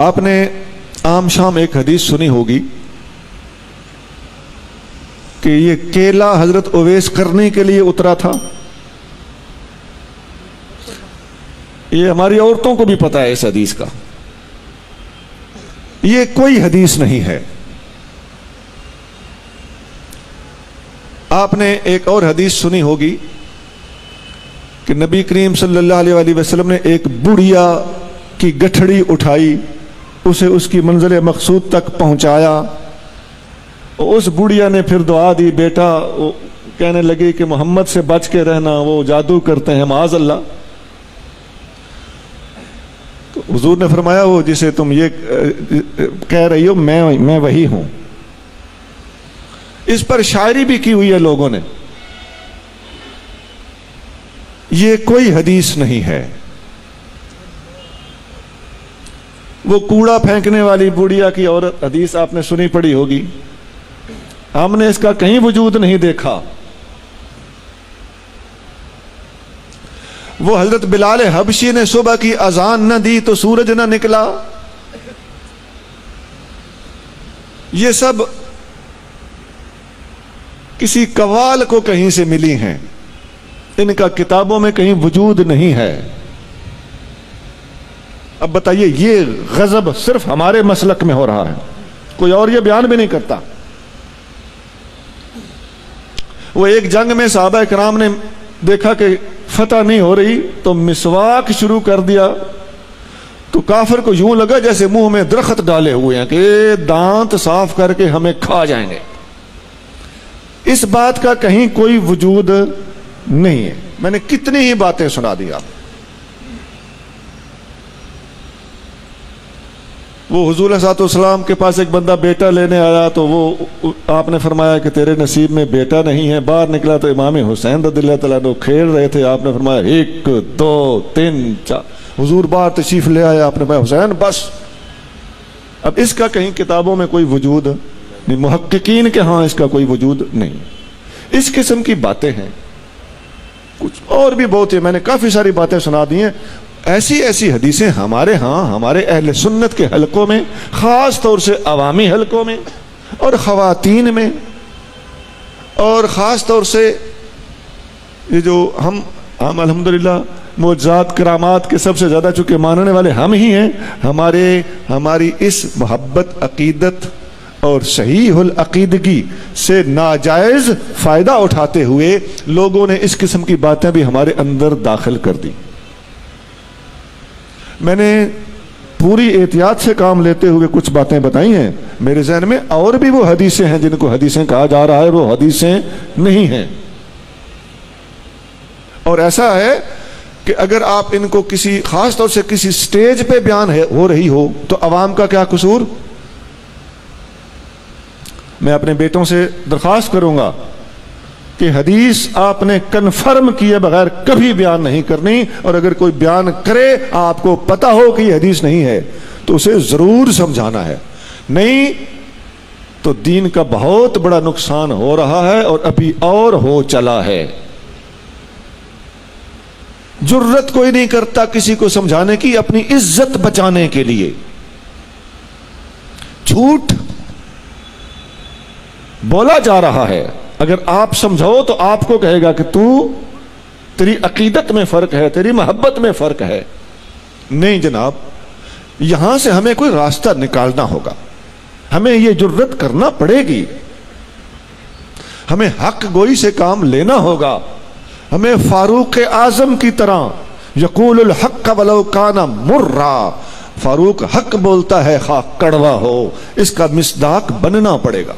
آپ نے عام شام ایک حدیث سنی ہوگی کہ یہ کیلا حضرت اویس کرنے کے لیے اترا تھا. یہ ہماری عورتوں کو بھی پتا ہے اس حدیث کا. یہ کوئی حدیث نہیں ہے. آپ نے ایک اور حدیث سنی ہوگی کہ نبی کریم صلی اللہ علیہ وآلہ وسلم نے ایک بڑھیا کی گٹھڑی اٹھائی, اسے اس کی منزل مقصود تک پہنچایا. اس بڑھیا نے پھر دعا دی, بیٹا کہنے لگی کہ محمد سے بچ کے رہنا, وہ جادو کرتے ہیں معاذ اللہ. تو حضور نے فرمایا وہ جسے تم یہ کہہ رہی ہو میں وہی ہوں. اس پر شاعری بھی کی ہوئی ہے لوگوں نے. یہ کوئی حدیث نہیں ہے. وہ کوڑا پھینکنے والی بڑھیا کی عورت حدیث آپ نے سنی پڑی ہوگی, ہم نے اس کا کہیں وجود نہیں دیکھا. وہ حضرت بلال حبشی نے صبح کی اذان نہ دی تو سورج نہ نکلا. یہ سب کسی قوال کو کہیں سے ملی ہیں, ان کا کتابوں میں کہیں وجود نہیں ہے. اب بتائیے, یہ غضب صرف ہمارے مسلک میں ہو رہا ہے, کوئی اور یہ بیان بھی نہیں کرتا. وہ ایک جنگ میں صحابہ کرام نے دیکھا کہ فتح نہیں ہو رہی تو مسواک شروع کر دیا, تو کافر کو یوں لگا جیسے منہ میں درخت ڈالے ہوئے ہیں کہ دانت صاف کر کے ہمیں کھا جائیں گے. اس بات کا کہیں کوئی وجود نہیں ہے. میں نے کتنی ہی باتیں سنا دی آپ. وہ حضور صلی اللہ علیہ وسلم کے پاس ایک بندہ بیٹا لینے آیا, تو وہ آپ نے فرمایا کہ تیرے نصیب میں بیٹا نہیں ہے. باہر نکلا تو امام حسین رضی اللہ تعالیٰ عنہ کھیل رہے تھے. آپ نے فرمایا 1 2 3 4. حضور باہر تشریف لے آئے, آپ نے فرمایا حسین بس. اب اس کا کہیں کتابوں میں کوئی وجود نہیں, محققین کے ہاں اس کا کوئی وجود نہیں. اس قسم کی باتیں ہیں. کچھ اور بھی بہت ہے, میں نے کافی ساری باتیں سنا دی ہیں. ایسی حدیثیں ہمارے ہاں, ہمارے اہل سنت کے حلقوں میں, خاص طور سے عوامی حلقوں میں اور خواتین میں, اور خاص طور سے یہ جو ہم الحمدللہ معجزات کرامات کے سب سے زیادہ چونکہ ماننے والے ہم ہی ہیں, ہماری اس محبت عقیدت اور صحیح العقیدگی سے ناجائز فائدہ اٹھاتے ہوئے لوگوں نے اس قسم کی باتیں بھی ہمارے اندر داخل کر دی. میں نے پوری احتیاط سے کام لیتے ہوئے کچھ باتیں بتائی ہیں. میرے ذہن میں اور بھی وہ حدیثیں ہیں جن کو حدیثیں کہا جا رہا ہے, وہ حدیثیں نہیں ہیں. اور ایسا ہے کہ اگر آپ ان کو کسی خاص طور سے کسی سٹیج پہ بیان ہو رہی ہو تو عوام کا کیا قصور. میں اپنے بیٹوں سے درخواست کروں گا کہ حدیث آپ نے کنفرم کیے بغیر کبھی بیان نہیں کرنی, اور اگر کوئی بیان کرے آپ کو پتا ہو کہ یہ حدیث نہیں ہے تو اسے ضرور سمجھانا ہے. نہیں تو دین کا بہت بڑا نقصان ہو رہا ہے اور ابھی اور ہو چلا ہے. جرت کوئی نہیں کرتا کسی کو سمجھانے کی اپنی عزت بچانے کے لیے. جھوٹ بولا جا رہا ہے, اگر آپ سمجھو تو آپ کو کہے گا کہ تیری عقیدت میں فرق ہے, تیری محبت میں فرق ہے. نہیں جناب, یہاں سے ہمیں کوئی راستہ نکالنا ہوگا, ہمیں یہ جرت کرنا پڑے گی, ہمیں حق گوئی سے کام لینا ہوگا. ہمیں فاروق اعظم کی طرح یقول الحق ولو کان مرا, فاروق حق بولتا ہے خواہ کڑوا ہو, اس کا مصداق بننا پڑے گا.